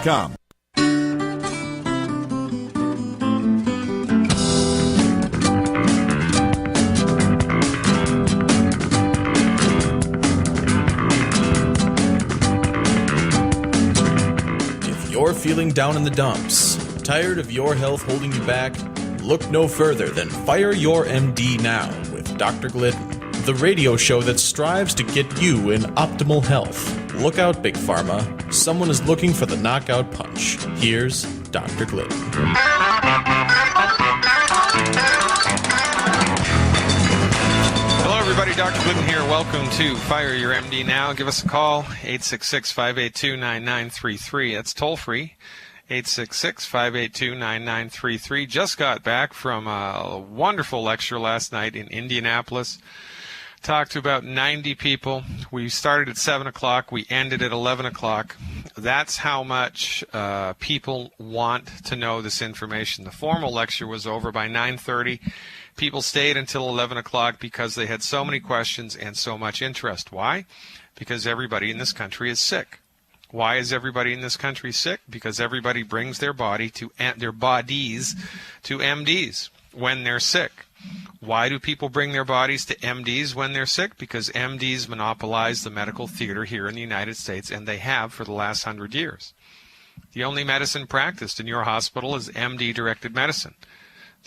Come. If you're feeling down in the dumps, tired of your health holding you back, look no further than Fire Your MD Now with Dr. Glidden, the radio show that strives to get you in optimal health. Look out, Big Pharma. Someone is looking for the knockout punch. Here's Dr. Glidden. Hello, everybody. Dr. Glidden here. Welcome to Fire Your MD Now. Give us a call, 866-582-9933. That's toll-free, 866-582-9933. Just got back from a wonderful lecture last night in Indianapolis. Talked to about 90 people. We started at 7 o'clock. We ended at 11 o'clock. That's how much people want to know this information. The formal lecture was over by 9:30. People stayed until 11 o'clock because they had so many questions and so much interest. Why? Because everybody in this country is sick. Why is everybody in this country sick? Because everybody brings their bodies to MDs when they're sick. Why do people bring their bodies to MDs when they're sick? Because MDs monopolize the medical theater here in the United States, and they have for the last 100 years. The only medicine practiced in your hospital is MD-directed medicine.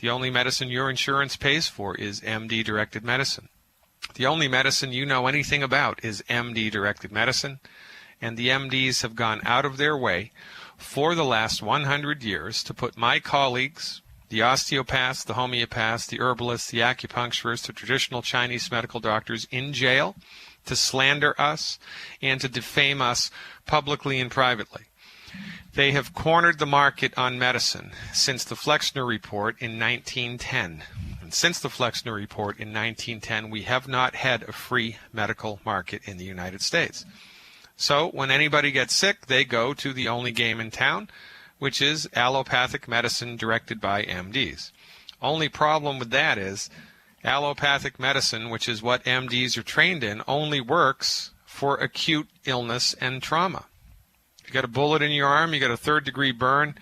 The only medicine your insurance pays for is MD-directed medicine. The only medicine you know anything about is MD-directed medicine, and the MDs have gone out of their way for the last 100 years to put my colleagues, the osteopaths, the homeopaths, the herbalists, the acupuncturists, the traditional Chinese medical doctors in jail to slander us and to defame us publicly and privately. They have cornered the market on medicine since the Flexner Report in 1910. And since the Flexner Report in 1910, we have not had a free medical market in the United States. So when anybody gets sick, they go to the only game in town, which is allopathic medicine directed by MDs. Only problem with that is allopathic medicine, which is what MDs are trained in, only works for acute illness and trauma. You got a bullet in your arm, you got a third-degree burn,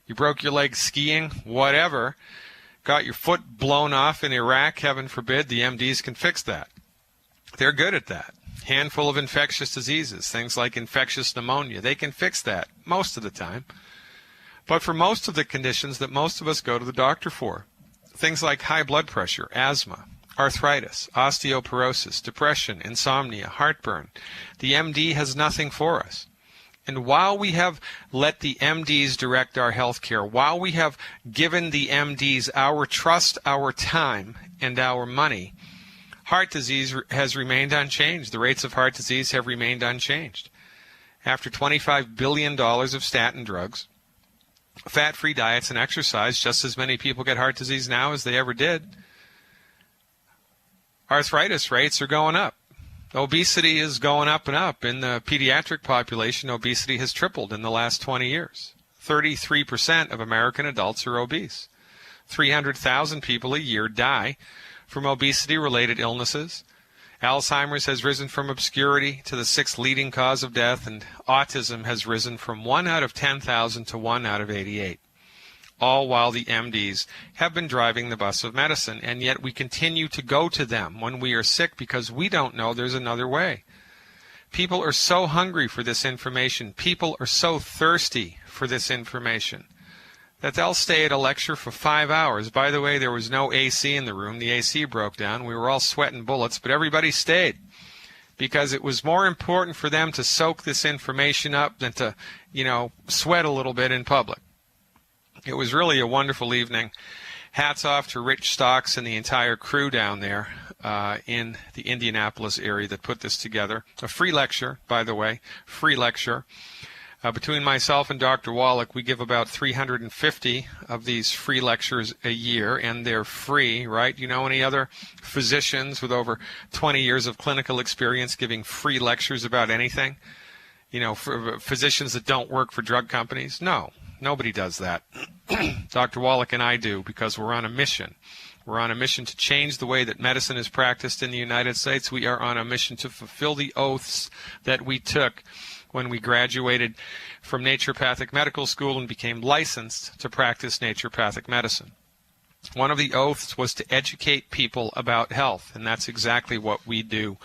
you broke your leg skiing, whatever, got your foot blown off in Iraq, heaven forbid, the MDs can fix that. They're good at that. Handful of infectious diseases, things like infectious pneumonia, they can fix that most of the time. But for most of the conditions that most of us go to the doctor for, things like high blood pressure, asthma, arthritis, osteoporosis, depression, insomnia, heartburn, the MD has nothing for us. And while we have let the MDs direct our health care, while we have given the MDs our trust, our time, and our money, heart disease has remained unchanged. The rates of heart disease have remained unchanged. After $25 billion of statin drugs, fat-free diets and exercise, just as many people get heart disease now as they ever did. Arthritis rates are going up. Obesity is going up and up. In the pediatric population, obesity has tripled in the last 20 years. 33% of American adults are obese. 300,000 people a year die from obesity-related illnesses. Alzheimer's has risen from obscurity to the 6th leading cause of death, and autism has risen from 1 out of 10,000 to 1 out of 88. All while the MDs have been driving the bus of medicine, and yet we continue to go to them when we are sick because we don't know there's another way. People are so hungry for this information. People are so thirsty for this information that they'll stay at a lecture for 5 hours. By the way, there was no AC in the room. The AC broke down. We were all sweating bullets, but everybody stayed because it was more important for them to soak this information up than to, sweat a little bit in public. It was really a wonderful evening. Hats off to Rich Stocks and the entire crew down there in the Indianapolis area that put this together. A free lecture, by the way, free lecture. Between myself and Dr. Wallach, we give about 350 of these free lectures a year, and they're free, right? You know any other physicians with over 20 years of clinical experience giving free lectures about anything? For physicians that don't work for drug companies? No, nobody does that. Dr. Wallach and I do because we're on a mission. We're on a mission to change the way that medicine is practiced in the United States. We are on a mission to fulfill the oaths that we took when we graduated from naturopathic medical school and became licensed to practice naturopathic medicine. One of the oaths was to educate people about health, and that's exactly what we do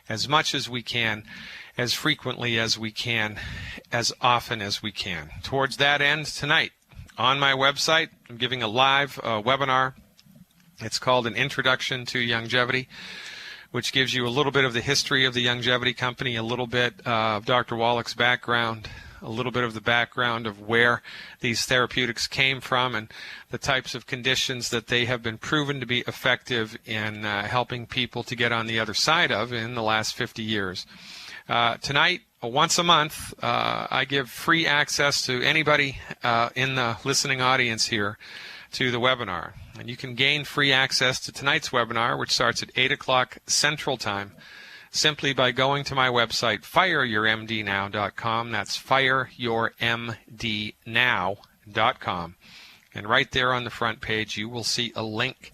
as much as we can, as frequently as we can, as often as we can. Towards that end, tonight, on my website, I'm giving a live webinar. It's called An Introduction to Youngevity, which gives you a little bit of the history of the Youngevity company, a little bit of Dr. Wallach's background, a little bit of the background of where these therapeutics came from and the types of conditions that they have been proven to be effective in helping people to get on the other side of in the last 50 years. Tonight, once a month, I give free access to anybody in the listening audience here to the webinar. And you can gain free access to tonight's webinar, which starts at 8 o'clock Central Time, simply by going to my website, fireyourmdnow.com. That's fireyourmdnow.com. And right there on the front page, you will see a link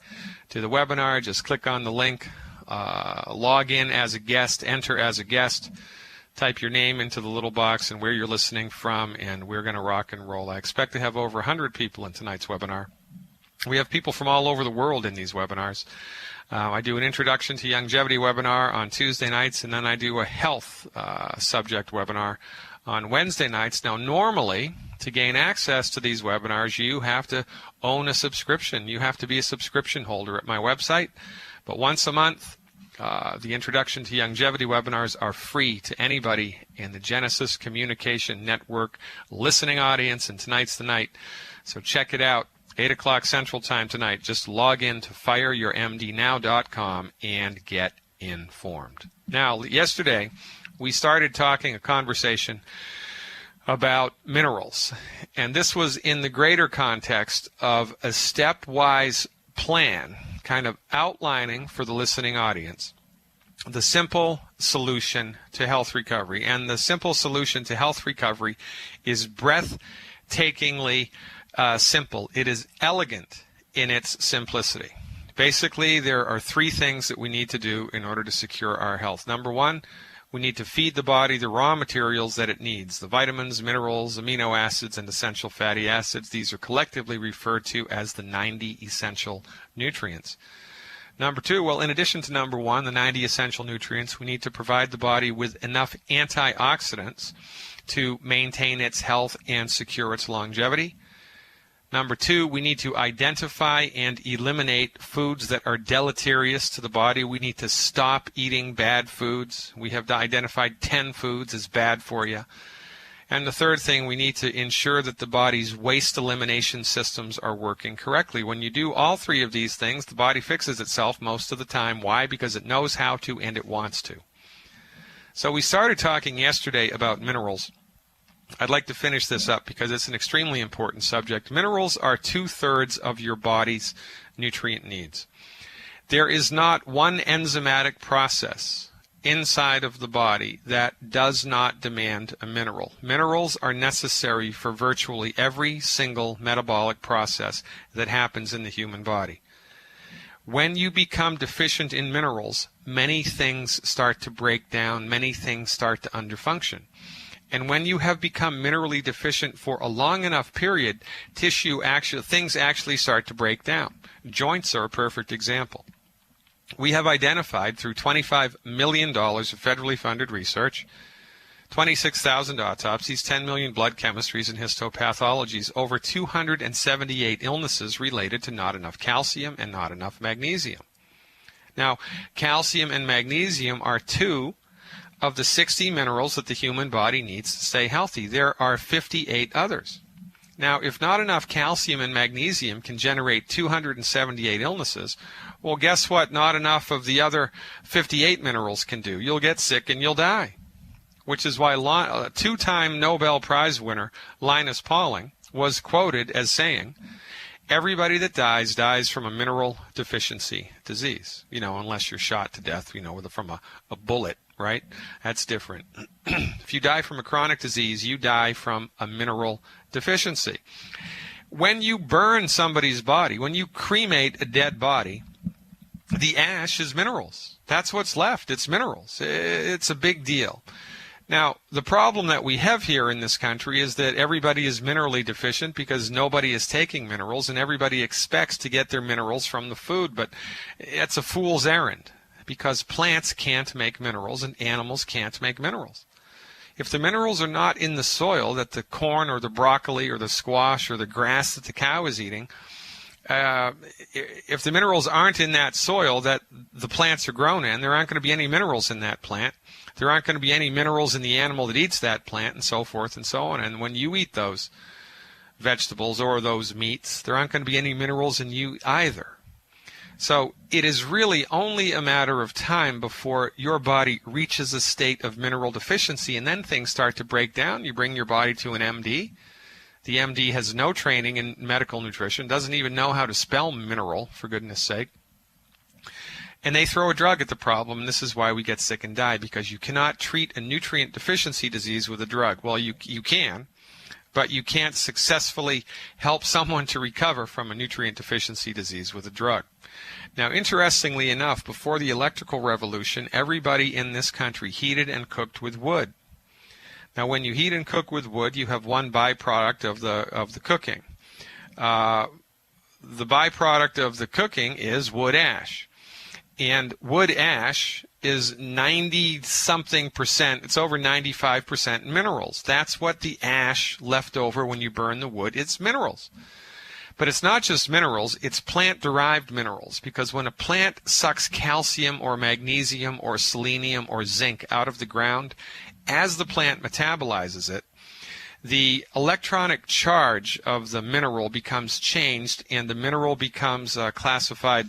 to the webinar. Just click on the link, log in as a guest, enter as a guest, type your name into the little box and where you're listening from, and we're going to rock and roll. I expect to have over 100 people in tonight's webinar. We have people from all over the world in these webinars. I do an Introduction to Youngevity webinar on Tuesday nights, and then I do a health subject webinar on Wednesday nights. Now, normally, to gain access to these webinars, you have to own a subscription. You have to be a subscription holder at my website. But once a month, the Introduction to Youngevity webinars are free to anybody in the Genesis Communication Network listening audience, and tonight's the night. So check it out. 8 o'clock Central Time tonight. Just log in to fireyourmdnow.com and get informed. Now, yesterday, we started talking a conversation about minerals. And this was in the greater context of a stepwise plan, kind of outlining for the listening audience the simple solution to health recovery. And the simple solution to health recovery is breathtakingly simple. It is elegant in its simplicity. Basically, there are three things that we need to do in order to secure our health. Number one, we need to feed the body the raw materials that it needs, the vitamins, minerals, amino acids, and essential fatty acids. These are collectively referred to as the 90 essential nutrients. Number two, well, in addition to number one, the 90 essential nutrients, we need to provide the body with enough antioxidants to maintain its health and secure its longevity. Number two, we need to identify and eliminate foods that are deleterious to the body. We need to stop eating bad foods. We have identified 10 foods as bad for you. And the third thing, we need to ensure that the body's waste elimination systems are working correctly. When you do all three of these things, the body fixes itself most of the time. Why? Because it knows how to and it wants to. So we started talking yesterday about minerals. I'd like to finish this up because it's an extremely important subject. Minerals are 2/3 of your body's nutrient needs. There is not one enzymatic process inside of the body that does not demand a mineral. Minerals are necessary for virtually every single metabolic process that happens in the human body. When you become deficient in minerals, many things start to break down, many things start to underfunction. And when you have become minerally deficient for a long enough period, things actually start to break down. Joints are a perfect example. We have identified through $25 million of federally funded research, 26,000 autopsies, 10 million blood chemistries and histopathologies, over 278 illnesses related to not enough calcium and not enough magnesium. Now, calcium and magnesium are two of the 60 minerals that the human body needs to stay healthy. There are 58 others. Now, if not enough calcium and magnesium can generate 278 illnesses, well, guess what? Not enough of the other 58 minerals can do. You'll get sick and you'll die. Which is why two-time Nobel Prize winner Linus Pauling was quoted as saying, everybody that dies from a mineral deficiency disease. Unless you're shot to death, from a bullet. Right? That's different. If you die from a chronic disease, you die from a mineral deficiency. When you burn somebody's body, when you cremate a dead body, the ash is minerals. That's what's left. It's minerals. It's a big deal. Now, the problem that we have here in this country is that everybody is minerally deficient because nobody is taking minerals, and everybody expects to get their minerals from the food, but it's a fool's errand because plants can't make minerals and animals can't make minerals. If the minerals are not in the soil that the corn or the broccoli or the squash or the grass that the cow is eating, if the minerals aren't in that soil that the plants are grown in, there aren't going to be any minerals in that plant. There aren't going to be any minerals in the animal that eats that plant, and so forth and so on. And when you eat those vegetables or those meats, there aren't going to be any minerals in you either. So it is really only a matter of time before your body reaches a state of mineral deficiency, and then things start to break down. You bring your body to an MD. The MD has no training in medical nutrition, doesn't even know how to spell mineral, for goodness sake. And they throw a drug at the problem, and this is why we get sick and die, because you cannot treat a nutrient deficiency disease with a drug. Well, you can, but you can't successfully help someone to recover from a nutrient deficiency disease with a drug. Now, interestingly enough, before the electrical revolution, everybody in this country heated and cooked with wood. Now, when you heat and cook with wood, you have one byproduct of the cooking. The byproduct of the cooking is wood ash. And wood ash is 90-something%, it's over 95% minerals. That's what the ash left over when you burn the wood, it's minerals. But it's not just minerals, it's plant-derived minerals, because when a plant sucks calcium or magnesium or selenium or zinc out of the ground, as the plant metabolizes it, the electronic charge of the mineral becomes changed, and the mineral becomes classified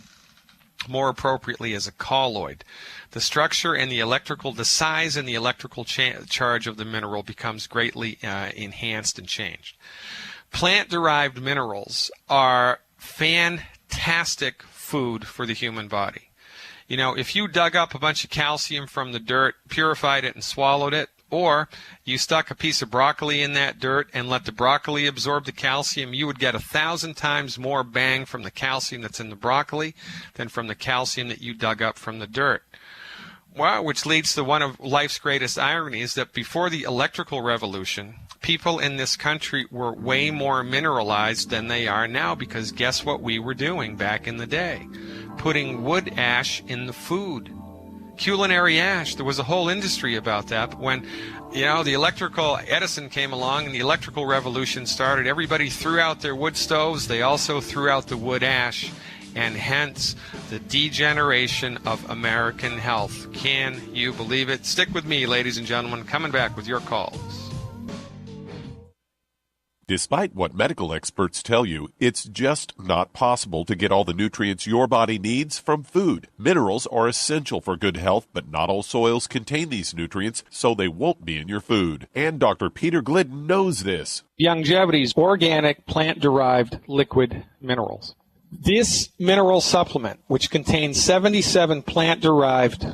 more appropriately as a colloid. The structure and the size and the electrical charge of the mineral becomes greatly enhanced and changed. Plant-derived minerals are fantastic food for the human body. You know, if you dug up a bunch of calcium from the dirt, purified it, and swallowed it, or you stuck a piece of broccoli in that dirt and let the broccoli absorb the calcium, you would get 1,000 times more bang from the calcium that's in the broccoli than from the calcium that you dug up from the dirt. Well, which leads to one of life's greatest ironies, that before the electrical revolution, people in this country were way more mineralized than they are now, because guess what we were doing back in the day? Putting wood ash in the food. Culinary ash. There was a whole industry about that. But when, the Edison came along and the electrical revolution started, everybody threw out their wood stoves. They also threw out the wood ash, and hence the degeneration of American health. Can you believe it? Stick with me, ladies and gentlemen. Coming back with your calls. Despite what medical experts tell you, it's just not possible to get all the nutrients your body needs from food. Minerals are essential for good health, but not all soils contain these nutrients, so they won't be in your food. And Dr. Peter Glidden knows this. Youngevity's organic plant-derived liquid minerals. This mineral supplement, which contains 77 plant-derived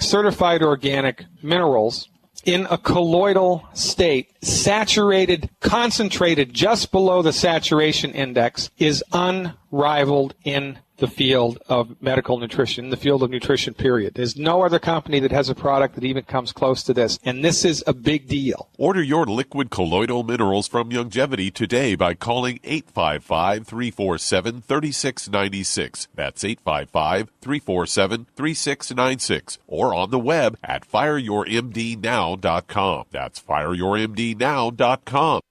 certified organic minerals, in a colloidal state, saturated, concentrated just below the saturation index, is unrivaled in the field of medical nutrition, the field of nutrition, period. There's no other company that has a product that even comes close to this, and this is a big deal. Order your liquid colloidal minerals from Youngevity today by calling 855-347-3696. That's 855-347-3696. Or on the web at fireyourmdnow.com. That's fireyourmdnow.com.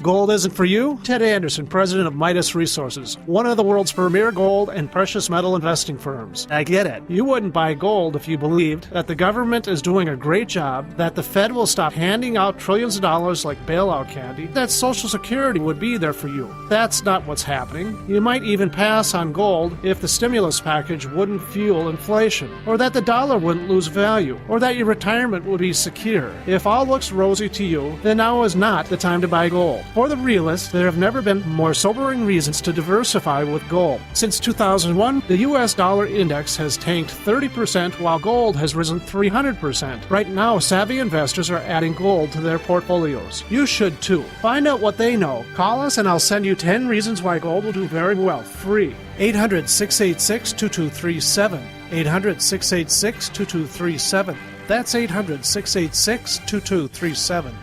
Gold isn't for you? Ted Anderson, president of Midas Resources, one of the world's premier gold and precious metal investing firms. I get it. You wouldn't buy gold if you believed that the government is doing a great job, that the Fed will stop handing out trillions of dollars like bailout candy, that Social Security would be there for you. That's not what's happening. You might even pass on gold if the stimulus package wouldn't fuel inflation, or that the dollar wouldn't lose value, or that your retirement would be secure. If all looks rosy to you, then now is not the time to buy gold. For the realist, there have never been more sobering reasons to diversify with gold. Since 2001, the U.S. dollar index has tanked 30% while gold has risen 300%. Right now, savvy investors are adding gold to their portfolios. You should too. Find out what they know. Call us and I'll send you 10 reasons why gold will do very well, free. 800-686-2237. 800-686-2237. That's 800-686-2237.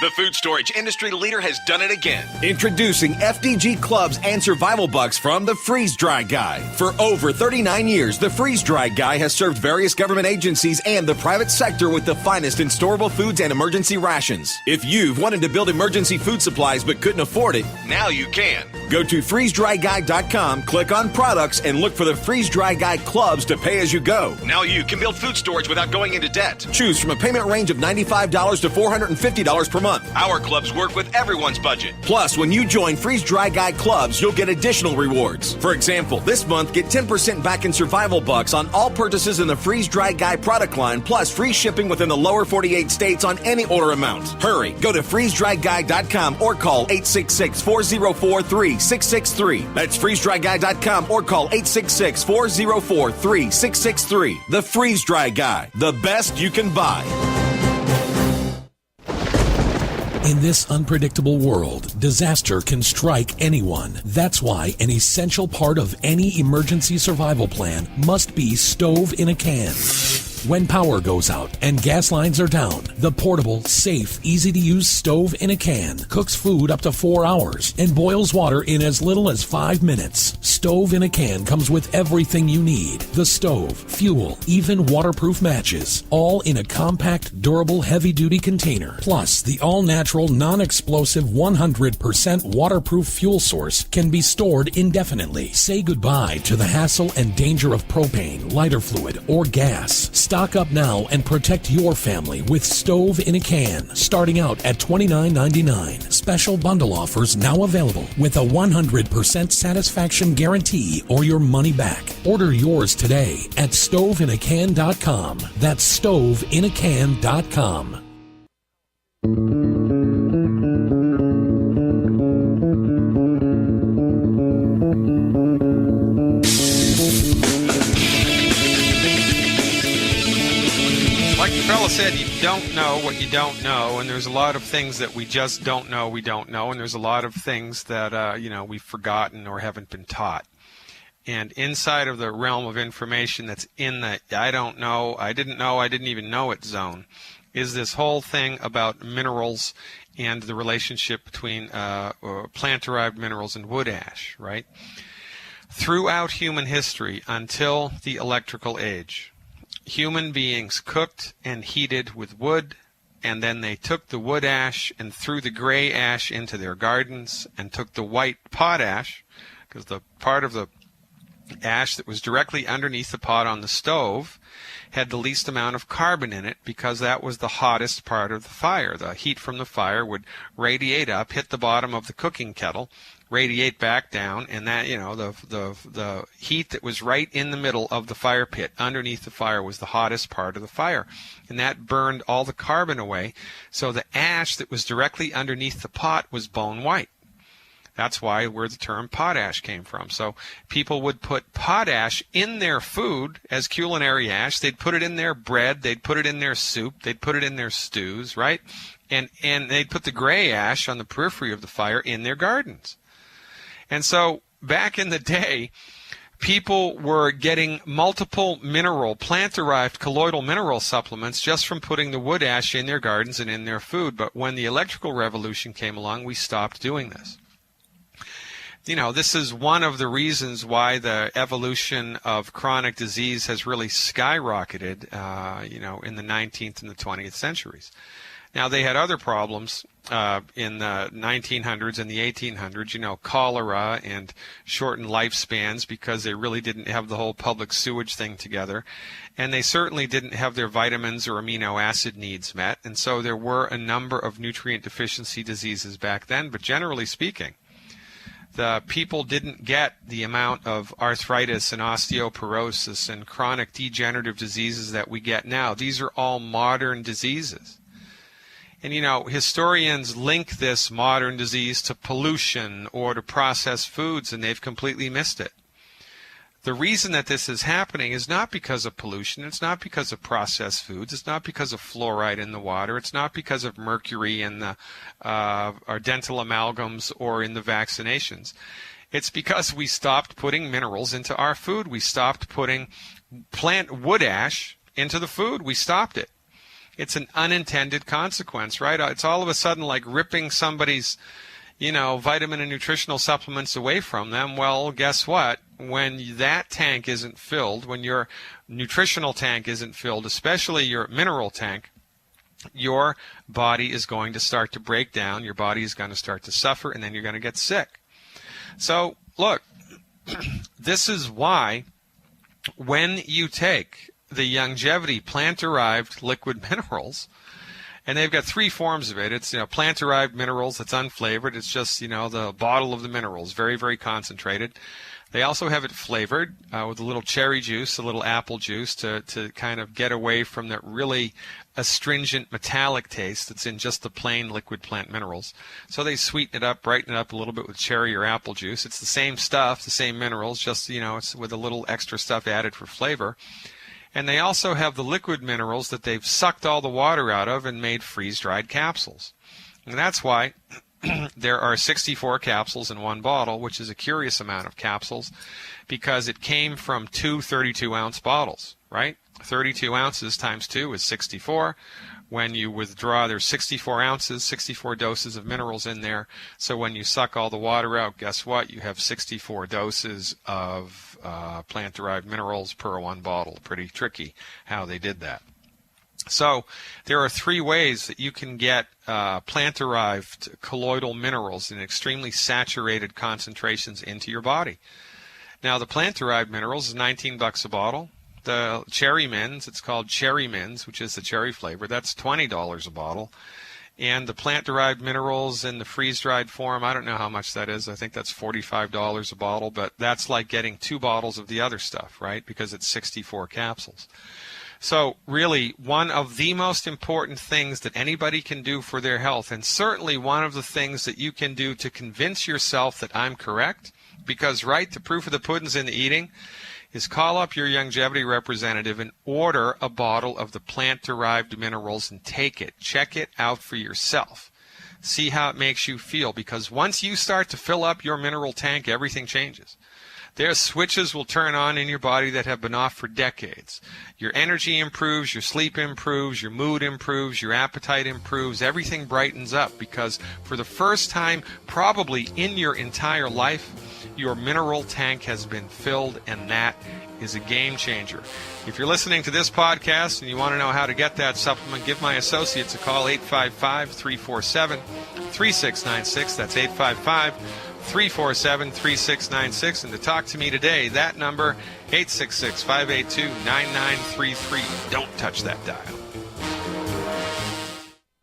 The food storage industry leader has done it again. Introducing FDG Clubs and Survival Bucks from the Freeze Dry Guy. For over 39 years, the Freeze Dry Guy has served various government agencies and the private sector with the finest in storable foods and emergency rations. If you've wanted to build emergency food supplies but couldn't afford it, now you can. Go to freezedryguy.com, click on products, and look for the Freeze Dry Guy Clubs to pay as you go. Now you can build food storage without going into debt. Choose from a payment range of $95 to $450 per month. Our clubs work with everyone's budget. Plus, when you join Freeze Dry Guy Clubs, you'll get additional rewards. For example, this month, get 10% back in Survival Bucks on all purchases in the Freeze Dry Guy product line, plus free shipping within the lower 48 states on any order amount. Hurry, go to freezedryguy.com or call 866-404-3663. That's freezedryguy.com or call 866-404-3663. The Freeze Dry Guy, the best you can buy. In this unpredictable world, disaster can strike anyone. That's why an essential part of any emergency survival plan must be stove in a can. When power goes out and gas lines are down, the portable, safe, easy-to-use stove in a can cooks food up to 4 hours and boils water in as little as 5 minutes. Stove in a can comes with everything you need. The stove, fuel, even waterproof matches, all in a compact, durable, heavy-duty container. Plus, the all-natural, non-explosive, 100% waterproof fuel source can be stored indefinitely. Say goodbye to the hassle and danger of propane, lighter fluid, or gas. Stock up now and protect your family with Stove in a Can, starting out at $29.99. Special bundle offers now available with a 100% satisfaction guarantee or your money back. Order yours today at stoveiнаcan.com. That's stoveiнаcan.com. Said you don't know what you don't know, and there's a lot of things that we just don't know we don't know, and there's a lot of things that we've forgotten or haven't been taught. And inside of the realm of information that's in the I don't know, I didn't know, I didn't even know it zone is this whole thing about minerals and the relationship between plant-derived minerals and wood ash, right? Throughout human history until the electrical age, human beings cooked and heated with wood, and then they took the wood ash and threw the gray ash into their gardens and took the white potash, because the part of the ash that was directly underneath the pot on the stove had the least amount of carbon in it, because that was the hottest part of the fire. The heat from the fire would radiate up, hit the bottom of the cooking kettle, radiate back down, and that, the heat that was right in the middle of the fire pit underneath the fire was the hottest part of the fire, and that burned all the carbon away. So the ash that was directly underneath the pot was bone white. That's where the term potash came from. So people would put potash in their food as culinary ash. They'd put it in their bread, they'd put it in their soup, they'd put it in their stews, right? And they'd put the gray ash on the periphery of the fire in their gardens. And so back in the day, people were getting multiple plant-derived colloidal mineral supplements just from putting the wood ash in their gardens and in their food. But when the electrical revolution came along, we stopped doing this. This is one of the reasons why the evolution of chronic disease has really skyrocketed, in the 19th and the 20th centuries. Now, they had other problems in the 1900s and the 1800s, cholera and shortened lifespans, because they really didn't have the whole public sewage thing together. And they certainly didn't have their vitamins or amino acid needs met. And so there were a number of nutrient deficiency diseases back then. But generally speaking, the people didn't get the amount of arthritis and osteoporosis and chronic degenerative diseases that we get now. These are all modern diseases. And, historians link this modern disease to pollution or to processed foods, and they've completely missed it. The reason that this is happening is not because of pollution. It's not because of processed foods. It's not because of fluoride in the water. It's not because of mercury in our dental amalgams or in the vaccinations. It's because we stopped putting minerals into our food. We stopped putting plant wood ash into the food. We stopped it. It's an unintended consequence, right? It's all of a sudden like ripping somebody's, vitamin and nutritional supplements away from them. Well, guess what? When that tank isn't filled, when your nutritional tank isn't filled, especially your mineral tank, your body is going to start to break down. Your body is going to start to suffer, and then you're going to get sick. So, look, this is why when you take the Youngevity plant-derived liquid minerals, and they've got three forms of it. It's plant-derived minerals. It's unflavored. It's just the bottle of the minerals, very, very concentrated. They also have it flavored with a little cherry juice, a little apple juice to kind of get away from that really astringent metallic taste that's in just the plain liquid plant minerals. So they sweeten it up, brighten it up a little bit with cherry or apple juice. It's the same stuff, the same minerals, just it's with a little extra stuff added for flavor. And they also have the liquid minerals that they've sucked all the water out of and made freeze-dried capsules. And that's why there are 64 capsules in one bottle, which is a curious amount of capsules, because it came from two 32-ounce bottles, right? 32 ounces times 2 is 64. When you withdraw, there's 64 ounces, 64 doses of minerals in there. So when you suck all the water out, guess what? You have 64 doses of plant-derived minerals per one bottle. Pretty tricky how they did that. So there are three ways that you can get plant-derived colloidal minerals in extremely saturated concentrations into your body. Now, the plant-derived minerals is $19 a bottle. The cherry mints, it's called cherry mints, which is the cherry flavor. That's $20 a bottle. And the plant-derived minerals in the freeze-dried form, I don't know how much that is. I think that's $45 a bottle, but that's like getting 2 bottles of the other stuff, right? Because it's 64 capsules. So really, one of the most important things that anybody can do for their health, and certainly one of the things that you can do to convince yourself that I'm correct, because, right, the proof of the pudding's in the eating, is call up your Youngevity representative and order a bottle of the plant-derived minerals and take it. Check it out for yourself. See how it makes you feel, because once you start to fill up your mineral tank, everything changes. Their switches will turn on in your body that have been off for decades. Your energy improves, your sleep improves, your mood improves, your appetite improves, everything brightens up, because for the first time probably in your entire life, your mineral tank has been filled, and that is a game changer. If you're listening to this podcast and you want to know how to get that supplement, give my associates a call, 855-347-3696. That's 855-347-3696. And to talk to me today, that number, 866-582-9933. Don't touch that dial.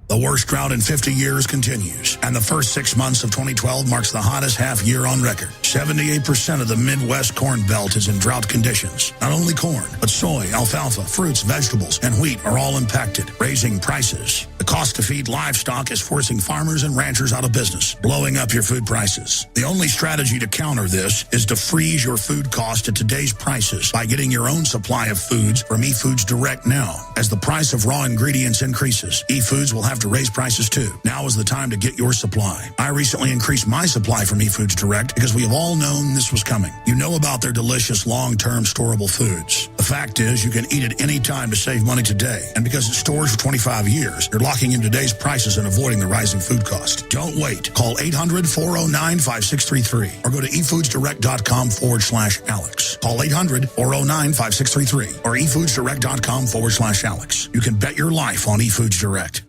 The worst drought in 50 years continues, and the first 6 months of 2012 marks the hottest half year on record. 78% of the Midwest Corn Belt is in drought conditions. Not only corn, but soy, alfalfa, fruits, vegetables, and wheat are all impacted, raising prices. The cost to feed livestock is forcing farmers and ranchers out of business, blowing up your food prices. The only strategy to counter this is to freeze your food cost at today's prices by getting your own supply of foods from eFoods Direct now. As the price of raw ingredients increases, eFoods will have to raise prices too. Now is the time to get your supply. I recently increased my supply from eFoods Direct because we have all known this was coming. You know about their delicious long-term storable foods. The fact is, you can eat it any time to save money today. And because it stores for 25 years, you're locking in today's prices and avoiding the rising food cost. Don't wait. Call 800-409-5633 or go to efoodsdirect.com/Alex. Call 800-409-5633 or efoodsdirect.com/Alex. You can bet your life on eFoods Direct.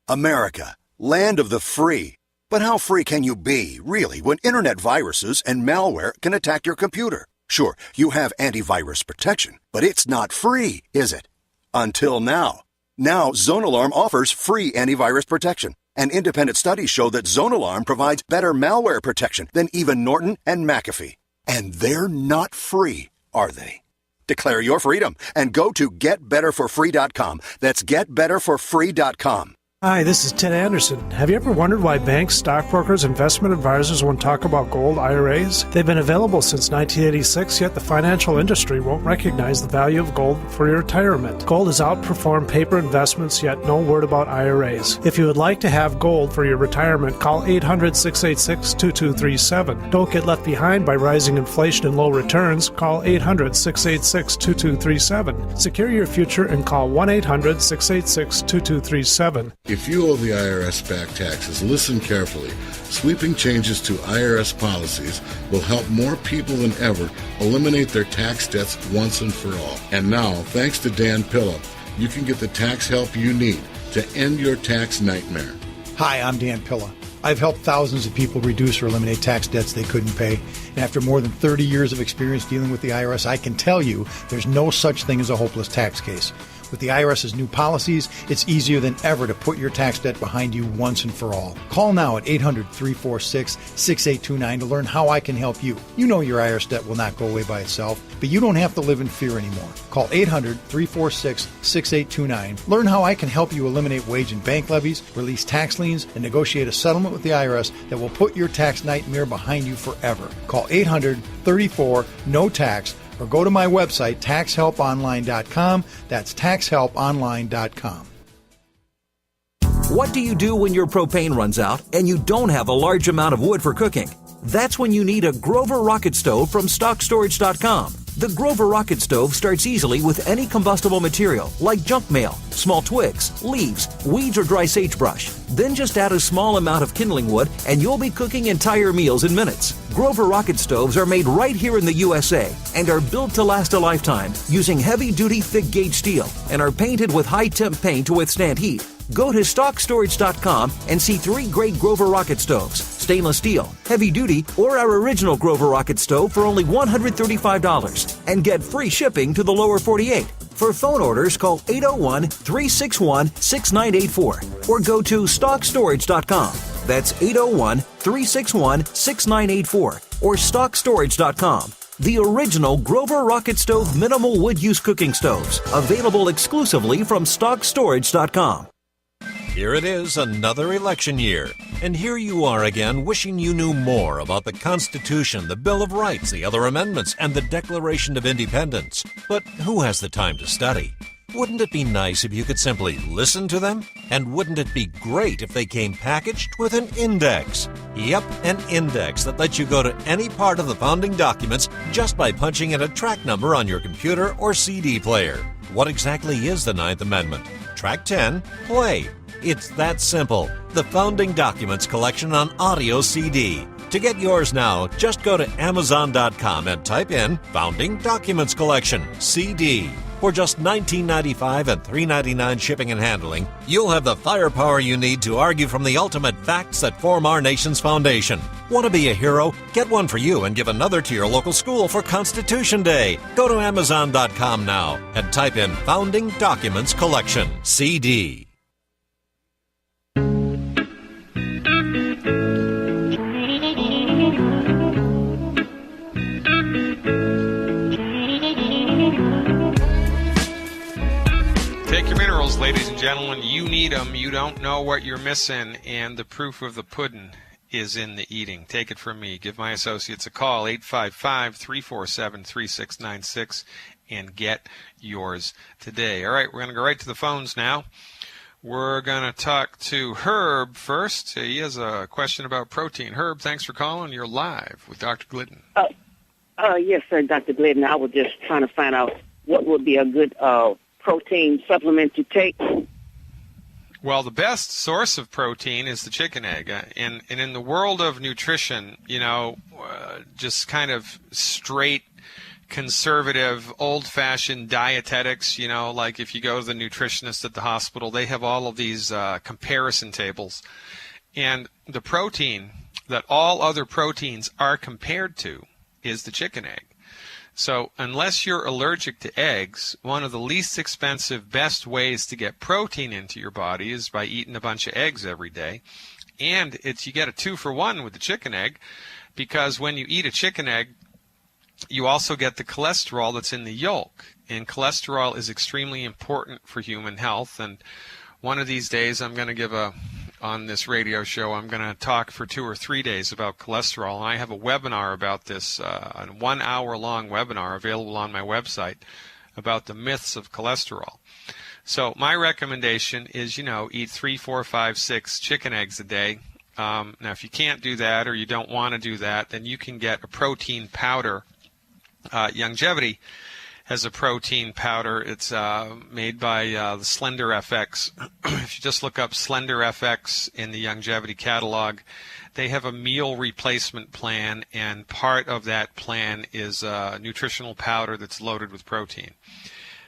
America, land of the free. But how free can you be, really, when internet viruses and malware can attack your computer? Sure, you have antivirus protection, but it's not free, is it? Until now. Now, ZoneAlarm offers free antivirus protection. And independent studies show that ZoneAlarm provides better malware protection than even Norton and McAfee. And they're not free, are they? Declare your freedom and go to getbetterforfree.com. That's getbetterforfree.com. Hi, this is Ted Anderson. Have you ever wondered why banks, stockbrokers, investment advisors won't talk about gold IRAs? They've been available since 1986, yet the financial industry won't recognize the value of gold for your retirement. Gold has outperformed paper investments, yet no word about IRAs. If you would like to have gold for your retirement, call 800-686-2237. Don't get left behind by rising inflation and low returns. Call 800-686-2237. Secure your future and call 1-800-686-2237. If you owe the IRS back taxes, listen carefully. Sweeping changes to IRS policies will help more people than ever eliminate their tax debts once and for all. And now, thanks to Dan Pilla, you can get the tax help you need to end your tax nightmare. Hi, I'm Dan Pilla. I've helped thousands of people reduce or eliminate tax debts they couldn't pay. And after more than 30 years of experience dealing with the IRS, I can tell you there's no such thing as a hopeless tax case. With the IRS's new policies, it's easier than ever to put your tax debt behind you once and for all. Call now at 800-346-6829 to learn how I can help you. You know your IRS debt will not go away by itself, but you don't have to live in fear anymore. Call 800-346-6829. Learn how I can help you eliminate wage and bank levies, release tax liens, and negotiate a settlement with the IRS that will put your tax nightmare behind you forever. Call 800-34-NO-TAX or go to my website, taxhelponline.com. That's taxhelponline.com. What do you do when your propane runs out and you don't have a large amount of wood for cooking? That's when you need a Grover rocket stove from StockStorage.com. The Grover rocket stove starts easily with any combustible material like junk mail, small twigs, leaves, weeds, or dry sagebrush. Then just add a small amount of kindling wood and you'll be cooking entire meals in minutes. Grover rocket stoves are made right here in the USA and are built to last a lifetime using heavy-duty thick-gauge steel and are painted with high-temp paint to withstand heat. Go to StockStorage.com and see 3 great Grover rocket stoves, stainless steel, heavy duty, or our original Grover rocket stove for only $135 and get free shipping to the lower 48. For phone orders, call 801-361-6984 or go to StockStorage.com. That's 801-361-6984 or StockStorage.com. The original Grover rocket stove minimal wood use cooking stoves, available exclusively from StockStorage.com. Here it is, another election year. And here you are again, wishing you knew more about the Constitution, the Bill of Rights, the other amendments, and the Declaration of Independence. But who has the time to study? Wouldn't it be nice if you could simply listen to them? And wouldn't it be great if they came packaged with an index? Yep, an index that lets you go to any part of the founding documents just by punching in a track number on your computer or CD player. What exactly is the Ninth Amendment? Track 10, play. It's that simple. The Founding Documents collection on audio CD. To get yours now, just go to Amazon.com and type in Founding Documents Collection, CD. For just $19.95 and $3.99 shipping and handling, you'll have the firepower you need to argue from the ultimate facts that form our nation's foundation. Want to be a hero? Get one for you and give another to your local school for Constitution Day. Go to Amazon.com now and type in Founding Documents Collection, CD. Take your minerals, ladies and gentlemen. You need them. You don't know what you're missing, and the proof of the pudding is in the eating. Take it from me. Give my associates a call, 855-347-3696, and get yours today. All right, we're going to go right to the phones now. We're going to talk to Herb first. He has a question about protein. Herb, thanks for calling. You're live with Dr. Glidden. Yes, sir, Dr. Glidden. I was just trying to find out what would be a good protein supplement to take. Well, the best source of protein is the chicken egg. And in the world of nutrition, just kind of straight, conservative, old-fashioned dietetics, like if you go to the nutritionist at the hospital, they have all of these comparison tables. And the protein that all other proteins are compared to is the chicken egg. So unless you're allergic to eggs, one of the least expensive, best ways to get protein into your body is by eating a bunch of eggs every day. And you get a 2-for-1 with the chicken egg, because when you eat a chicken egg, you also get the cholesterol that's in the yolk. And cholesterol is extremely important for human health. And one of these days I'm going to give on this radio show, I'm going to talk for 2 or 3 days about cholesterol. And I have a webinar about this, a 1 hour long webinar available on my website about the myths of cholesterol. So my recommendation is, eat 3, 4, 5, 6 chicken eggs a day. Now, if you can't do that or you don't want to do that, then you can get a protein powder. Youngevity has a protein powder. It's made by the Slender FX. If you just look up Slender FX in the Youngevity catalog, they have a meal replacement plan, and part of that plan is a nutritional powder that's loaded with protein.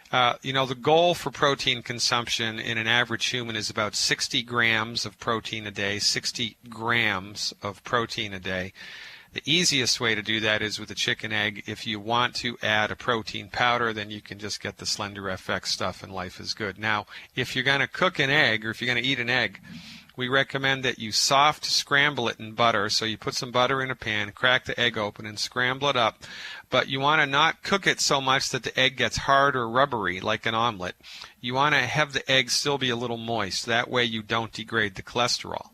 The goal for protein consumption in an average human is about 60 grams of protein a day, 60 grams of protein a day. The easiest way to do that is with a chicken egg. If you want to add a protein powder, then you can just get the Slender FX stuff and life is good. Now, if you're going to cook an egg or if you're going to eat an egg, we recommend that you soft scramble it in butter. So you put some butter in a pan, crack the egg open, and scramble it up. But you want to not cook it so much that the egg gets hard or rubbery like an omelet. You want to have the egg still be a little moist. That way you don't degrade the cholesterol.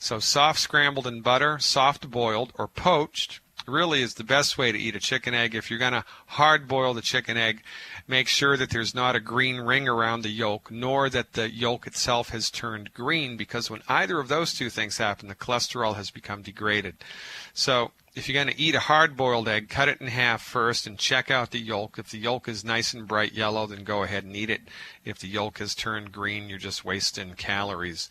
So soft scrambled in butter, soft boiled, or poached really is the best way to eat a chicken egg. If you're going to hard boil the chicken egg, make sure that there's not a green ring around the yolk, nor that the yolk itself has turned green, because when either of those two things happen, the cholesterol has become degraded. So if you're going to eat a hard-boiled egg, cut it in half first and check out the yolk. If the yolk is nice and bright yellow, then go ahead and eat it. If the yolk has turned green, you're just wasting calories.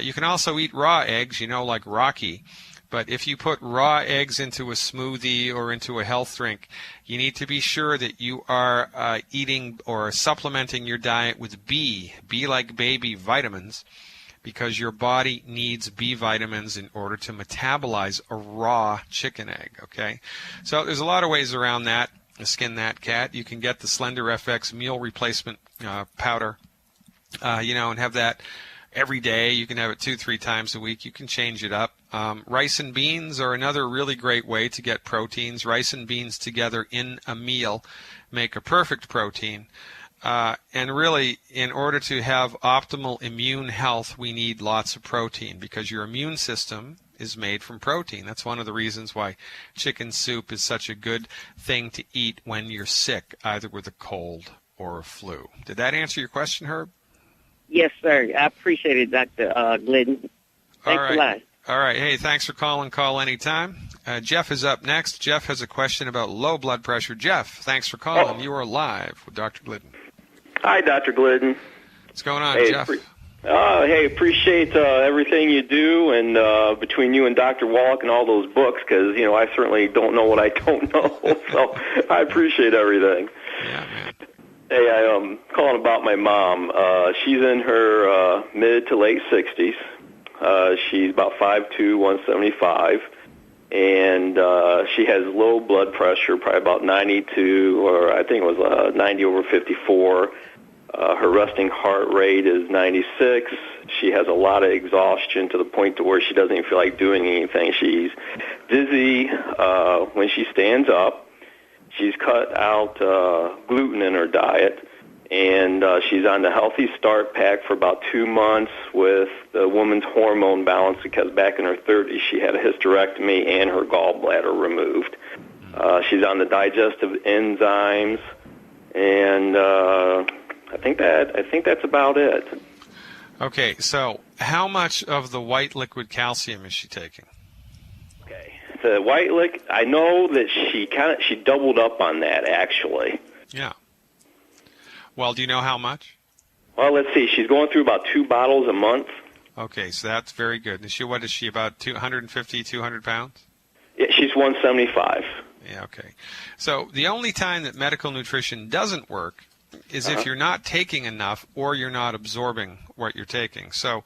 You can also eat raw eggs, like Rocky. But if you put raw eggs into a smoothie or into a health drink, you need to be sure that you are eating or supplementing your diet with B like baby vitamins, because your body needs B vitamins in order to metabolize a raw chicken egg, okay? So there's a lot of ways around that. Skin that cat. You can get the Slender FX meal replacement powder, and have that every day. You can have it 2-3 times a week. You can change it up. Rice and beans are another really great way to get proteins. Rice and beans together in a meal make a perfect protein. And really, in order to have optimal immune health, we need lots of protein, because your immune system is made from protein. That's one of the reasons why chicken soup is such a good thing to eat when you're sick, either with a cold or a flu. Did that answer your question, Herb? Yes, sir. I appreciate it, Dr. Glidden. Thanks a lot. All right. Hey, thanks for calling. Call anytime. Jeff is up next. Jeff has a question about low blood pressure. Jeff, thanks for calling. You are live with Dr. Glidden. Hi, Dr. Glidden. What's going on, Jeff? Appreciate everything you do, and between you and Dr. Wallach and all those books, because, I certainly don't know what I don't know, so I appreciate everything. Yeah, man. Hey, I'm calling about my mom. She's in her mid to late 60s. She's about 5'2", 175, and she has low blood pressure, probably about 92, or I think it was 90 over 54. Her resting heart rate is 96. She has a lot of exhaustion to the point to where she doesn't even feel like doing anything. She's dizzy when she stands up. She's cut out gluten in her diet, and she's on the Healthy Start Pack for about 2 months with the woman's hormone balance, because back in her 30s she had a hysterectomy and her gallbladder removed. She's on the digestive enzymes, and I think that's about it. Okay, so how much of the white liquid calcium is she taking? The white liquid, I know that she doubled up on that, actually. Yeah. Well, do you know how much? Well, let's see. She's going through about 2 bottles a month. Okay, so that's very good. What is she, about 250, 200 pounds? Yeah, she's 175. Yeah, okay. So the only time that medical nutrition doesn't work is if you're not taking enough or you're not absorbing what you're taking. So,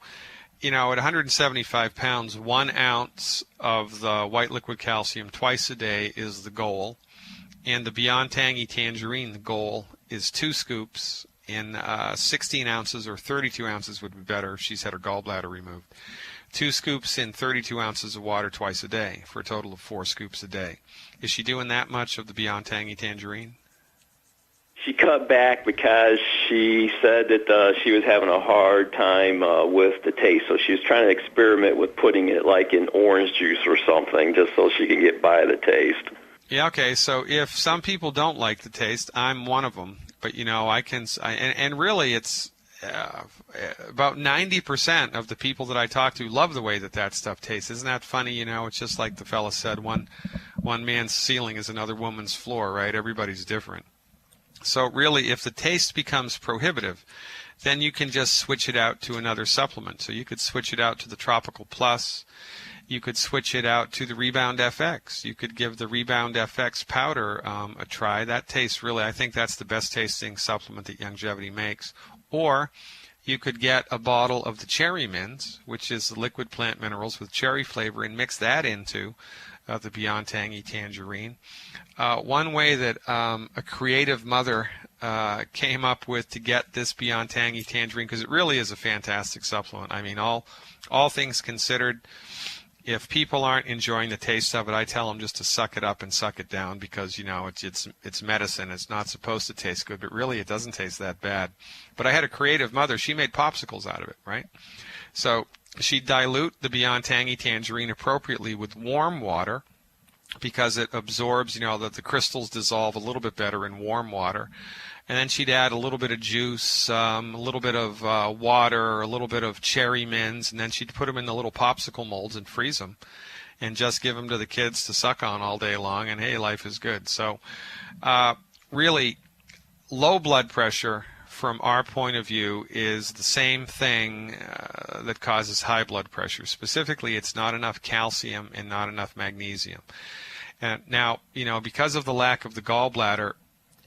at 175 pounds, 1 ounce of the white liquid calcium twice a day is the goal. And the Beyond Tangy Tangerine, the goal is 2 scoops in 16 ounces or 32 ounces would be better if she's had her gallbladder removed. 2 scoops in 32 ounces of water twice a day for a total of 4 scoops a day. Is she doing that much of the Beyond Tangy Tangerine? she cut back because she said that she was having a hard time with the taste. So she was trying to experiment with putting it like in orange juice or something, just so she can get by the taste. Yeah, okay. So if some people don't like the taste, I'm one of them. But and really, it's about 90% of the people that I talk to love the way that stuff tastes. Isn't that funny? It's just like the fella said, one man's ceiling is another woman's floor, right? Everybody's different. So really, if the taste becomes prohibitive, then you can just switch it out to another supplement. So you could switch it out to the Tropical Plus. You could switch it out to the Rebound FX. You could give the Rebound FX powder a try. That tastes really, I think that's the best tasting supplement that Youngevity makes. Or you could get a bottle of the Cherry Mints, which is the liquid plant minerals with cherry flavor, and mix that into the Beyond Tangy Tangerine. One way that a creative mother came up with to get this Beyond Tangy Tangerine, because it really is a fantastic supplement. I mean, all things considered, if people aren't enjoying the taste of it, I tell them just to suck it up and suck it down, because it's medicine. It's not supposed to taste good, but really it doesn't taste that bad. But I had a creative mother. She made popsicles out of it, right? So she'd dilute the Beyond Tangy Tangerine appropriately with warm water, because it absorbs, that the crystals dissolve a little bit better in warm water. And then she'd add a little bit of juice, a little bit of water, a little bit of cherry mints, and then she'd put them in the little popsicle molds and freeze them and just give them to the kids to suck on all day long, and hey, life is good. So really, low blood pressure from our point of view is the same thing that causes high blood pressure. Specifically, it's not enough calcium and not enough magnesium. And now, because of the lack of the gallbladder,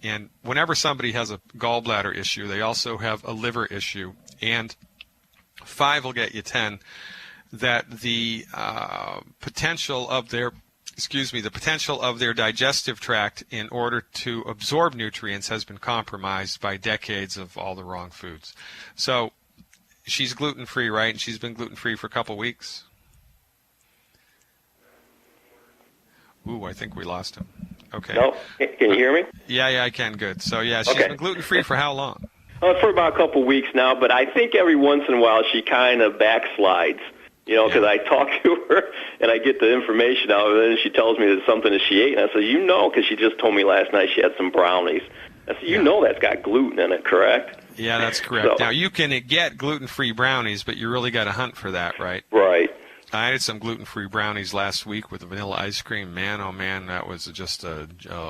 and whenever somebody has a gallbladder issue, they also have a liver issue. And 5 will get you 10, that the potential of their digestive tract in order to absorb nutrients has been compromised by decades of all the wrong foods. So she's gluten-free, right? And she's been gluten-free for a couple weeks. Ooh, I think we lost him. Okay. No? Can you hear me? Yeah, I can. Good. So, yeah, she's been gluten-free for how long? For about a couple of weeks now, but I think every once in a while she kind of backslides, because I talk to her and I get the information out of it, and she tells me it's something that she ate, and I said, because she just told me last night she had some brownies. I said, that's got gluten in it, correct? Yeah, that's correct. Now, you can get gluten-free brownies, but you really got to hunt for that, right? Right. I had some gluten-free brownies last week with vanilla ice cream. Man, oh man, that was just a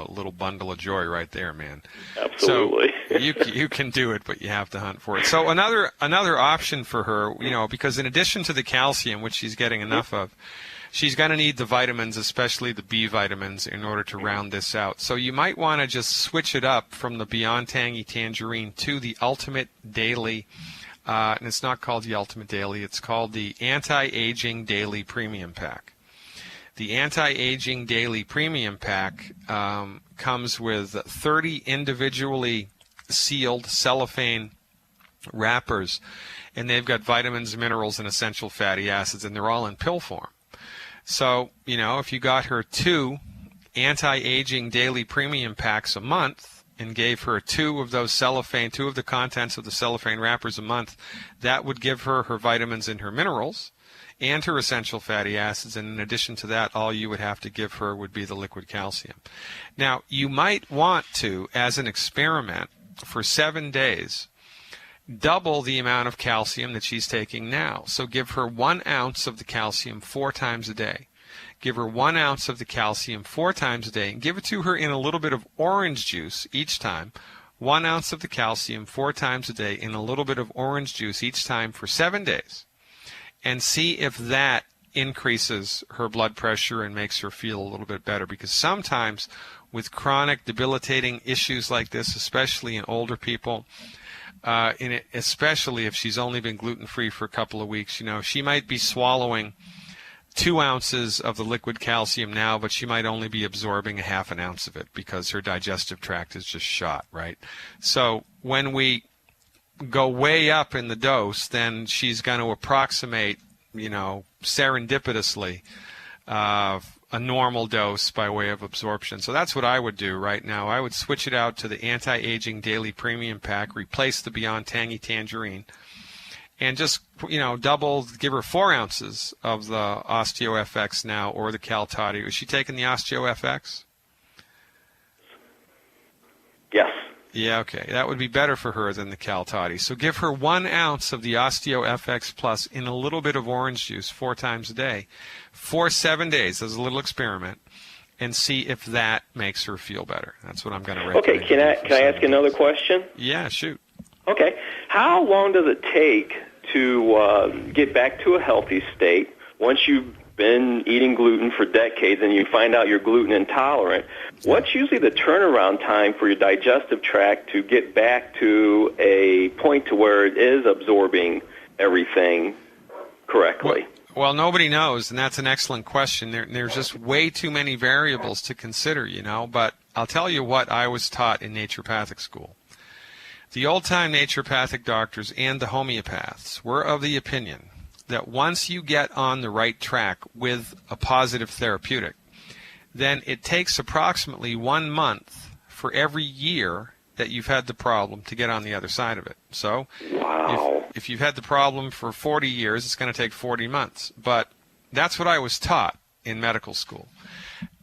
little bundle of joy right there, man. Absolutely. So you can do it, but you have to hunt for it. So another option for her, because in addition to the calcium, which she's getting enough of, she's going to need the vitamins, especially the B vitamins, in order to round this out. So you might want to just switch it up from the Beyond Tangy Tangerine to the Ultimate Daily. And it's not called the Ultimate Daily. It's called the Anti-Aging Daily Premium Pack. The Anti-Aging Daily Premium Pack comes with 30 individually sealed cellophane wrappers, and they've got vitamins, minerals, and essential fatty acids, and they're all in pill form. So, if you got her 2 Anti-Aging Daily Premium Packs a month, and gave her 2 of the contents of the cellophane wrappers a month, that would give her her vitamins and her minerals and her essential fatty acids. And in addition to that, all you would have to give her would be the liquid calcium. Now, you might want to, as an experiment, for 7 days, double the amount of calcium that she's taking now. So give her 1 ounce of the calcium 4 times a day. Give her 1 ounce of the calcium 4 times a day, and give it to her in a little bit of orange juice each time. 1 ounce of the calcium 4 times a day in a little bit of orange juice each time for 7 days, and see if that increases her blood pressure and makes her feel a little bit better. Because sometimes with chronic debilitating issues like this, especially in older people, especially if she's only been gluten-free for a couple of weeks, she might be swallowing 2 ounces of the liquid calcium now, but she might only be absorbing a half an ounce of it because her digestive tract is just shot, right? So when we go way up in the dose, then she's going to approximate, serendipitously, a normal dose by way of absorption. So that's what I would do right now. I would switch it out to the Anti-Aging Daily Premium Pack, replace the Beyond Tangy Tangerine, and just, give her 4 ounces of the OsteoFX now, or the Cal-Toddy. Is she taking the OsteoFX? Yes. Yeah, okay. That would be better for her than the Cal-Toddy. So give her 1 ounce of the OsteoFX Plus in a little bit of orange juice 4 times a day for 7 days as a little experiment, and see if that makes her feel better. That's what I'm going to recommend. Okay, can I ask another question? Yeah, shoot. Okay. How long does it take to get back to a healthy state once you've been eating gluten for decades and you find out you're gluten intolerant? What's usually the turnaround time for your digestive tract to get back to a point to where it is absorbing everything correctly? Well, nobody knows, and that's an excellent question. There's just way too many variables to consider, but I'll tell you what I was taught in naturopathic school. The old-time naturopathic doctors and the homeopaths were of the opinion that once you get on the right track with a positive therapeutic, then it takes approximately 1 month for every year that you've had the problem to get on the other side of it. So if you've had the problem for 40 years, it's going to take 40 months. But that's what I was taught in medical school.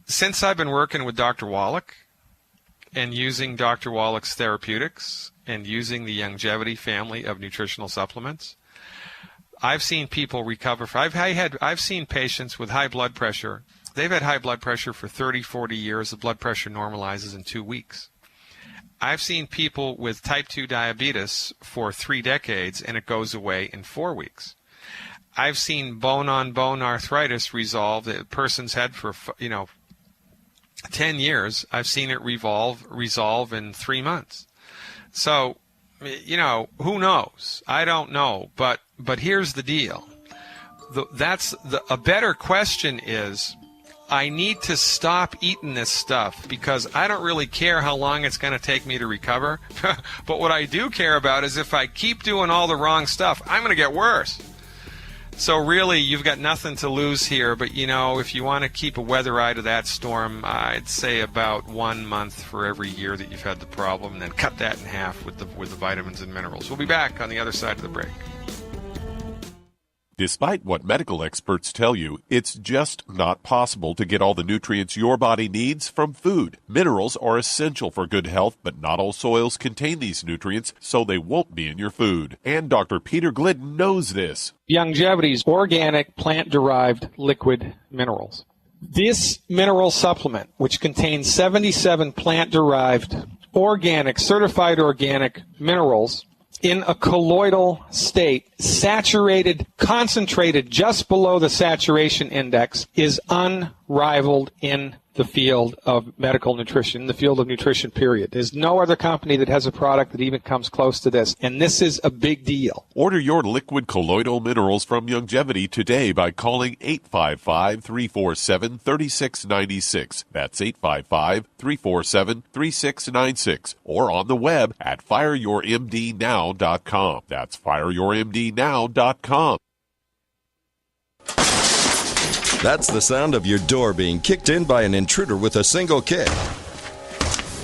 Since I've been working with Dr. Wallach and using Dr. Wallach's therapeutics and using the Youngevity family of nutritional supplements, I've seen people recover. I've seen patients with high blood pressure. They've had high blood pressure for 30, 40 years. The blood pressure normalizes in 2 weeks. I've seen people with type 2 diabetes for 3 decades, and it goes away in 4 weeks. I've seen bone-on-bone arthritis resolve that a person's had for 10 years. I've seen it resolve in 3 months. So, who knows? I don't know, but here's the deal. A better question is, I need to stop eating this stuff because I don't really care how long it's going to take me to recover. But what I do care about is if I keep doing all the wrong stuff, I'm going to get worse. So really, you've got nothing to lose here. But, if you want to keep a weather eye to that storm, I'd say about 1 month for every year that you've had the problem, and then cut that in half with the vitamins and minerals. We'll be back on the other side of the break. Despite what medical experts tell you, it's just not possible to get all the nutrients your body needs from food. Minerals are essential for good health, but not all soils contain these nutrients, so they won't be in your food. And Dr. Peter Glidden knows this. Youngevity's organic plant-derived liquid minerals. This mineral supplement, which contains 77 plant-derived certified organic minerals, in a colloidal state, saturated, concentrated just below the saturation index, is unrivaled in the field of medical nutrition, the field of nutrition, period. There's no other company that has a product that even comes close to this, and this is a big deal. Order your liquid colloidal minerals from Youngevity today by calling 855-347-3696. That's 855-347-3696. Or on the web at fireyourmdnow.com. That's fireyourmdnow.com. That's the sound of your door being kicked in by an intruder with a single kick.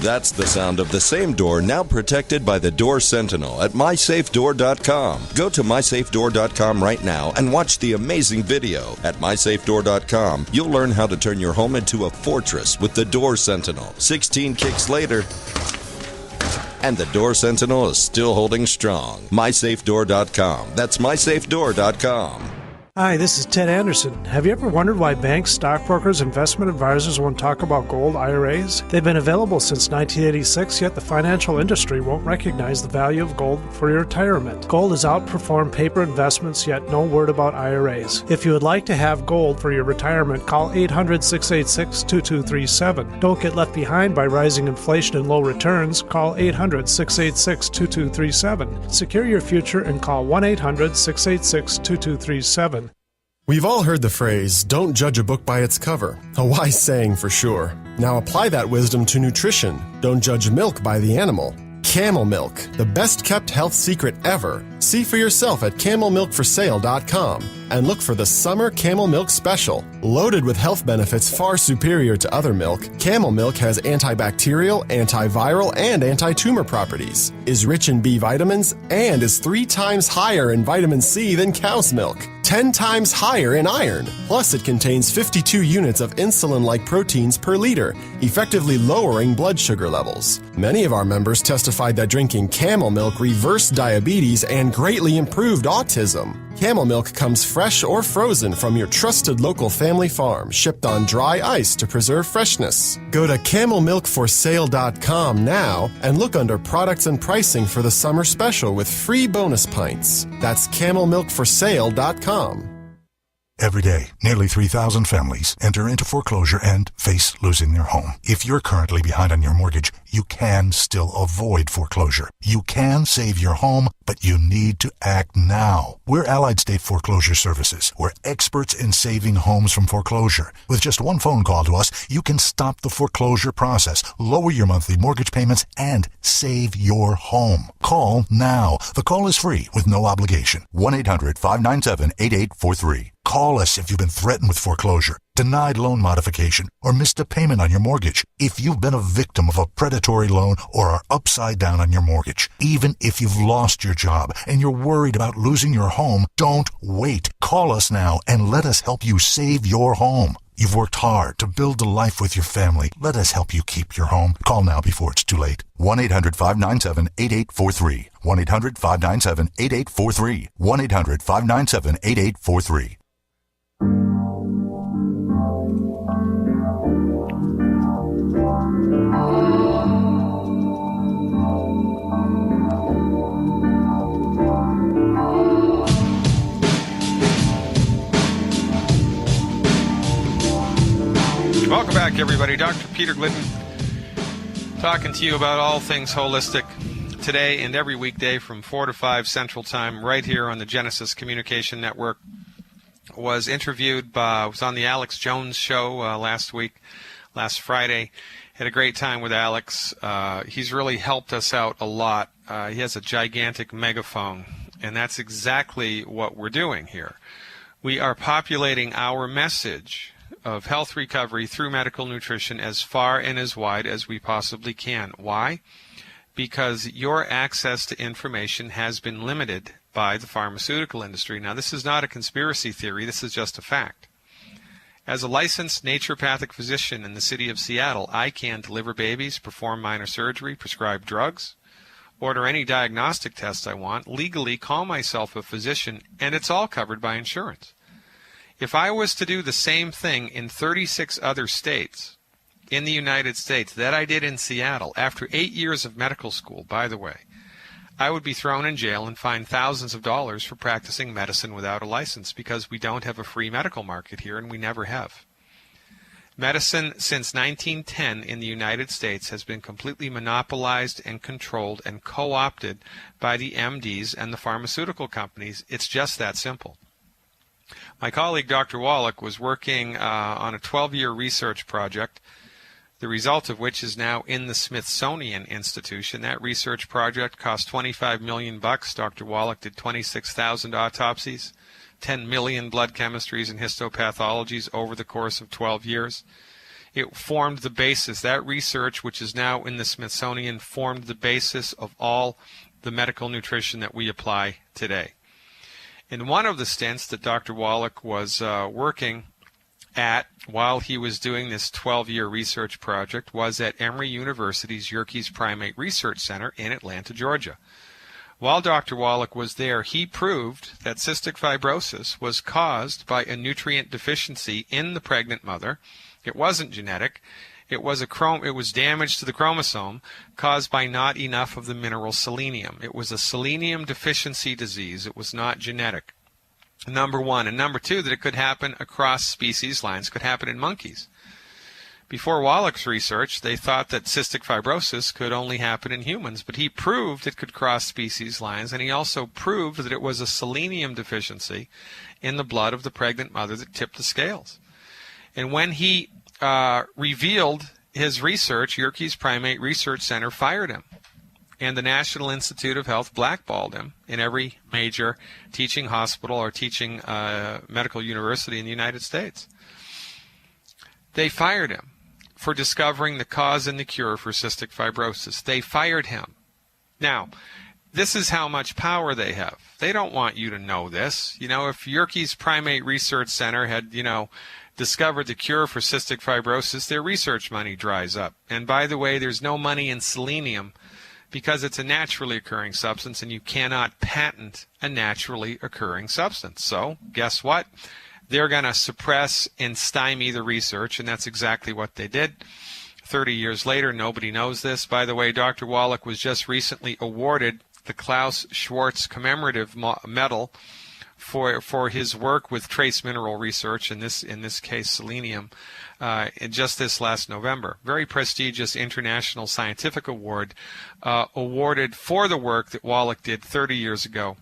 That's the sound of the same door now protected by the Door Sentinel at mysafedoor.com. Go to mysafedoor.com right now and watch the amazing video. At mysafedoor.com, you'll learn how to turn your home into a fortress with the Door Sentinel. 16 kicks later, and the Door Sentinel is still holding strong. mysafedoor.com. That's mysafedoor.com. Hi, this is Ted Anderson. Have you ever wondered why banks, stockbrokers, investment advisors won't talk about gold IRAs? They've been available since 1986, yet the financial industry won't recognize the value of gold for your retirement. Gold has outperformed paper investments, yet no word about IRAs. If you would like to have gold for your retirement, call 800-686-2237. Don't get left behind by rising inflation and low returns. Call 800-686-2237. Secure your future and call 1-800-686-2237. We've all heard the phrase, don't judge a book by its cover. A wise saying for sure. Now apply that wisdom to nutrition. Don't judge milk by the animal. Camel Milk, the best kept health secret ever. See for yourself at camelmilkforsale.com and look for the Summer Camel Milk Special. Loaded with health benefits far superior to other milk, Camel Milk has antibacterial, antiviral, and anti-tumor properties, is rich in B vitamins, and is 3 times higher in vitamin C than cow's milk. 10 times higher in iron. Plus, it contains 52 units of insulin-like proteins per liter, effectively lowering blood sugar levels. Many of our members testified that drinking Camel Milk reversed diabetes and greatly improved autism. Camel Milk comes fresh or frozen from your trusted local family farm, shipped on dry ice to preserve freshness. Go to camelmilkforsale.com now and look under products and pricing for the summer special with free bonus pints. That's camelmilkforsale.com. Every day, nearly 3,000 families enter into foreclosure and face losing their home. If you're currently behind on your mortgage, you can still avoid foreclosure. You can save your home, but you need to act now. We're Allied State Foreclosure Services. We're experts in saving homes from foreclosure. With just one phone call to us, you can stop the foreclosure process, lower your monthly mortgage payments, and save your home. Call now. The call is free with no obligation. 1-800-597-8843. Call us if you've been threatened with foreclosure, denied loan modification, or missed a payment on your mortgage. If you've been a victim of a predatory loan or are upside down on your mortgage, even if you've lost your job and you're worried about losing your home, don't wait. Call us now and let us help you save your home. You've worked hard to build a life with your family. Let us help you keep your home. Call now before it's too late. 1-800-597-8843. 1-800-597-8843. 1-800-597-8843. Welcome back, everybody. Dr. Peter Glidden talking to you about all things holistic today and every weekday from 4 to 5 Central Time right here on the Genesis Communication Network. Was on the Alex Jones show last Friday. Had a great time with Alex. He's really helped us out a lot. He has a gigantic megaphone, and that's exactly what we're doing here. We are populating our message of health recovery through medical nutrition as far and as wide as we possibly can. Why? Because your access to information has been limited by the pharmaceutical industry. Now, this is not a conspiracy theory. This is just a fact. As a licensed naturopathic physician in the city of Seattle, I can deliver babies, perform minor surgery, prescribe drugs, order any diagnostic test I want, legally call myself a physician, and it's all covered by insurance. If I was to do the same thing in 36 other states in the United States that I did in Seattle, after 8 years of medical school, by the way, I would be thrown in jail and fined thousands of dollars for practicing medicine without a license, because we don't have a free medical market here, and we never have. Medicine since 1910 in the United States has been completely monopolized and controlled and co-opted by the MDs and the pharmaceutical companies. It's just that simple. My colleague, Dr. Wallach, was working on a 12-year research project, the result of which is now in the Smithsonian Institution. That research project cost $25 million. Dr. Wallach did 26,000 autopsies, 10 million blood chemistries and histopathologies over the course of 12 years. It formed the basis. That research, which is now in the Smithsonian, formed the basis of all the medical nutrition that we apply today. In one of the stints that Dr. Wallach was working at while he was doing this 12-year research project was at Emory University's Yerkes Primate Research Center in Atlanta, Georgia. While Dr. Wallach was there, he proved that cystic fibrosis was caused by a nutrient deficiency in the pregnant mother. It wasn't genetic. It was damage to the chromosome caused by not enough of the mineral selenium. It was a selenium deficiency disease. It was not genetic. Number one. And number two, that it could happen across species lines, could happen in monkeys. Before Wallach's research, they thought that cystic fibrosis could only happen in humans, but he proved it could cross species lines, and he also proved that it was a selenium deficiency in the blood of the pregnant mother that tipped the scales. And when he revealed his research, Yerkes Primate Research Center fired him. And the National Institute of Health blackballed him in every major teaching hospital or teaching medical university in the United States. They fired him for discovering the cause and the cure for cystic fibrosis. They fired him. Now, this is how much power they have. They don't want you to know this. You know, if Yerkes Primate Research Center had, discovered the cure for cystic fibrosis, their research money dries up. And by the way, there's no money in selenium because it's a naturally occurring substance, and you cannot patent a naturally occurring substance. So, guess what? They're going to suppress and stymie the research, and that's exactly what they did. 30 years later, nobody knows this. By the way, Dr. Wallach was just recently awarded the Klaus Schwartz Commemorative Medal for his work with trace mineral research, in this case selenium, just this last November. Very prestigious international scientific award awarded for the work that Wallach did 30 years ago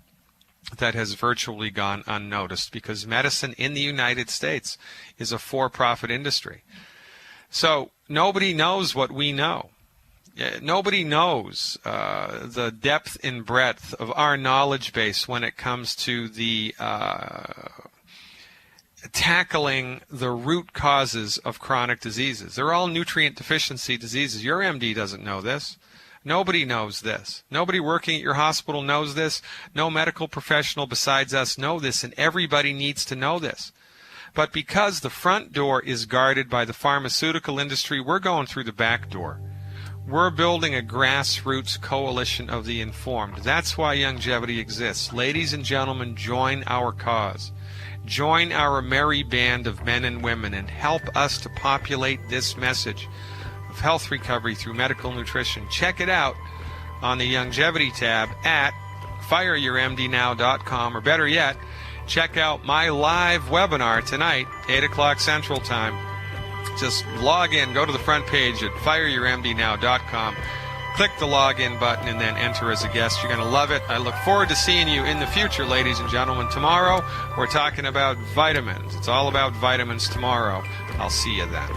that has virtually gone unnoticed because medicine in the United States is a for-profit industry. So nobody knows what we know. Nobody knows the depth and breadth of our knowledge base when it comes to the tackling the root causes of chronic diseases. They're all nutrient deficiency diseases. Your MD doesn't know this. Nobody knows this. Nobody working at your hospital knows this. No medical professional besides us know this, and everybody needs to know this. But because the front door is guarded by the pharmaceutical industry, we're going through the back door. We're building a grassroots coalition of the informed. That's why Youngevity exists. Ladies and gentlemen, join our cause. Join our merry band of men and women and help us to populate this message of health recovery through medical nutrition. Check it out on the Youngevity tab at fireyourmdnow.com, or better yet, check out my live webinar tonight, 8 o'clock Central Time. Just log in, go to the front page at fireyourmdnow.com, click the login button, and then enter as a guest. You're going to love it. I look forward to seeing you in the future, ladies and gentlemen. Tomorrow, we're talking about vitamins. It's all about vitamins tomorrow. I'll see you then.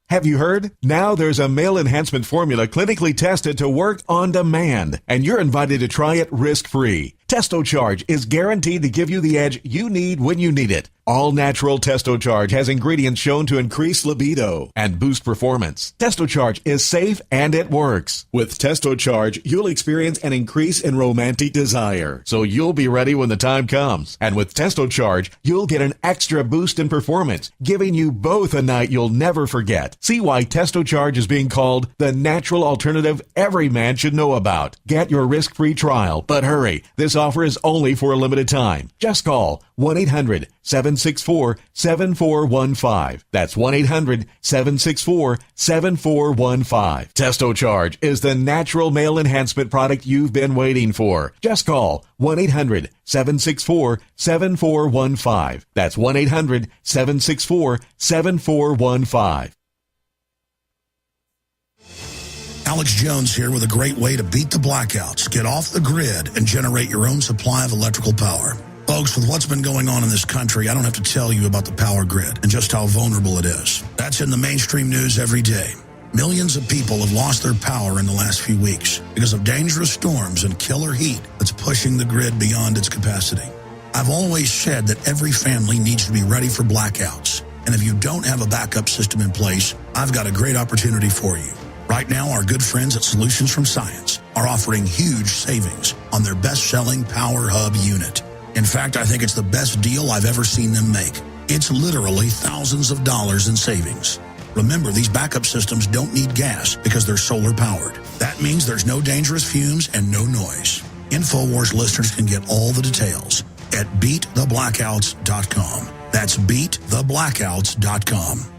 Have you heard? Now there's a male enhancement formula clinically tested to work on demand, and you're invited to try it risk-free. TestoCharge is guaranteed to give you the edge you need when you need it. All natural TestoCharge has ingredients shown to increase libido and boost performance. TestoCharge is safe and it works. With TestoCharge, you'll experience an increase in romantic desire, so you'll be ready when the time comes. And with TestoCharge, you'll get an extra boost in performance, giving you both a night you'll never forget. See why TestoCharge is being called the natural alternative every man should know about. Get your risk-free trial, but hurry. This offer is only for a limited time. Just call 1-800-764-7415. That's 1-800-764-7415. TestoCharge is the natural male enhancement product you've been waiting for. Just call 1-800-764-7415. That's 1-800-764-7415. Alex Jones here with a great way to beat the blackouts, get off the grid, and generate your own supply of electrical power. Folks, with what's been going on in this country, I don't have to tell you about the power grid and just how vulnerable it is. That's in the mainstream news every day. Millions of people have lost their power in the last few weeks because of dangerous storms and killer heat that's pushing the grid beyond its capacity. I've always said that every family needs to be ready for blackouts. And if you don't have a backup system in place, I've got a great opportunity for you. Right now, our good friends at Solutions from Science are offering huge savings on their best-selling Power Hub unit. In fact, I think it's the best deal I've ever seen them make. It's literally thousands of dollars in savings. Remember, these backup systems don't need gas because they're solar-powered. That means there's no dangerous fumes and no noise. InfoWars listeners can get all the details at beattheblackouts.com. That's beattheblackouts.com.